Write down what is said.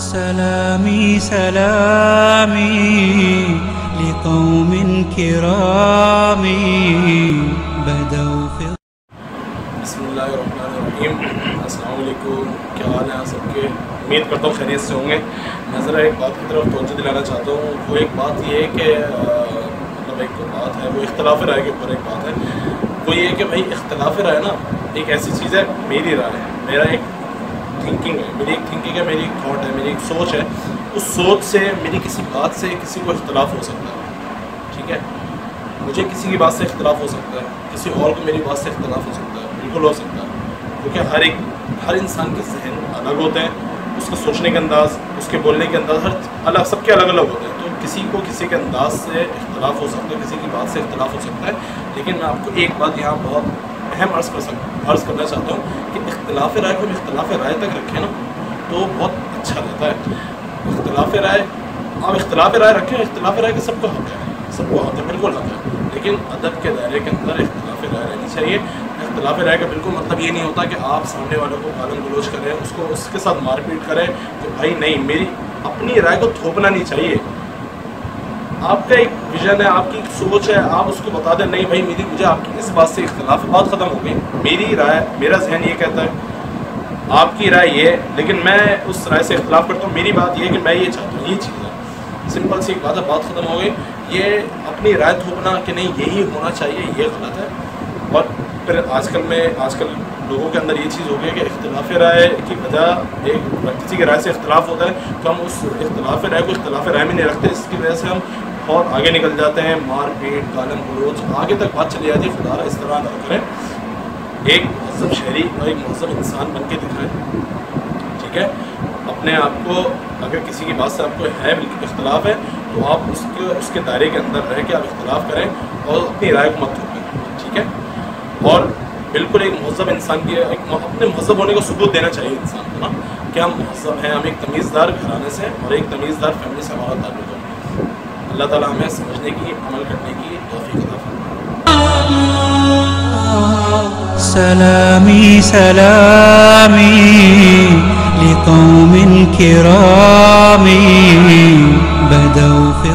سلامي سلامي لقوم كرام بدوا في بسم اللہ الرحمن الرحیم۔ السلام علیکم، کیا حال ہیں آپ سب کے؟ امید کرتا ہوں خیریت سے ہوں گے۔ میں ذرا ایک بات کی طرف توجہ دلانا چاہتا ہوں، وہ ایک بات یہ ہے کہ مطلب ایک بات ہے، وہ اختلاف رائے کے اوپر ایک بات ہے۔ وہ یہ ہے کہ بھائی اختلاف رائے نا ایک ایسی چیز ہے، میری رائے ہے، میرا ایک تھنکنگ ہے، میری ایک تھنکنگ ہے، میری ایک تھاٹ ہے، میری ایک سوچ ہے۔ اس سوچ سے میری کسی بات سے کسی کو اختلاف ہو سکتا ہے، ٹھیک ہے؟ مجھے کسی کی بات سے اختلاف ہو سکتا ہے، کسی اور کو میری بات سے اختلاف ہو سکتا ہے، بالکل ہو سکتا ہے، کیونکہ ہر انسان کے ذہن الگ ہوتے ہیں، اس کا سوچنے کا انداز، اس کے بولنے کے انداز ہر الگ، سب کے الگ الگ ہوتے ہیں۔ تو کسی کو کسی کے انداز سے اختلاف ہو سکتا ہے، کسی کی بات سے اختلاف ہو سکتا ہے، لیکن میں آپ کو ایک بات یہاں بہت اہم عرض کرنا چاہتا ہوں کہ اختلاف رائے کو ہم اختلاف رائے تک رکھیں نا تو بہت اچھا رہتا ہے۔ اختلاف رائے آپ اختلاف رائے رکھیں، اختلاف رائے کا سب کو حق ہے، سب کو حق ہے، بالکل حق ہے، لیکن ادب کے دائرے کے اندر اختلاف رائے رہنی چاہیے۔ اختلاف رائے کا بالکل مطلب یہ نہیں ہوتا کہ آپ سامنے والوں کو گالی گلوچ کریں، اس کے ساتھ مار پیٹ کریں کہ بھائی نہیں، میری اپنی رائے کو تھوپنا نہیں چاہیے۔ آپ کا ایک ویژن ہے، آپ کی ایک سوچ ہے، آپ اس کو بتا دیں نہیں بھائی مجھے آپ کی اس بات سے اختلاف ہے، بات ختم ہو گئی۔ میری رائے، میرا ذہن یہ کہتا ہے، آپ کی رائے یہ ہے، لیکن میں اس رائے سے اختلاف کرتا ہوں۔ میری بات یہ ہے کہ میں یہ چاہتا ہوں، یہ چیز ہے، سمپل سی ایک بات ہے، بات ختم ہو گئی۔ یہ اپنی رائے تھوپنا کہ نہیں یہی ہونا چاہیے، یہ غلط ہے۔ اور پھر آج کل لوگوں کے اندر یہ چیز ہو گئی کہ اختلاف رائے کی وجہ ایک کسی کی رائے سے اختلاف ہوتا ہے تو ہم اس اختلاف رائے کو اختلاف رائے میں نہیں رکھتے، اس کی وجہ سے ہم بہت آگے نکل جاتے ہیں، مار پیٹ، گالم گلوچ، آگے تک بات چلی جاتی ہے۔ خدا را اس طرح نہ کریں، ایک مہذب شہری اور ایک مہذب انسان بن کے دکھائیں، ٹھیک ہے؟ اپنے آپ کو اگر کسی کی بات سے آپ کو ہے اختلاف ہے تو آپ اس کے دائرے کے اندر رہ کے آپ اختلاف کریں اور اپنی رائے کو مت تھوپیں، ٹھیک ہے؟ اور بالکل ایک مہذب انسان کی اپنے مہذب ہونے کو ثبوت دینا چاہیے انسان کو نا کہ ہم مہذب ہیں، ہم ایک تمیزدار گھرانے سے اور ایک تمیزدار فیملی سے ہمارا تعلق ہے۔ اللہ تعالیٰ ہمیں سمجھنے کی، عمل کرنے کی توفیق عطا فرمائے۔ سلامي سلامي لقوم كرام بدوا في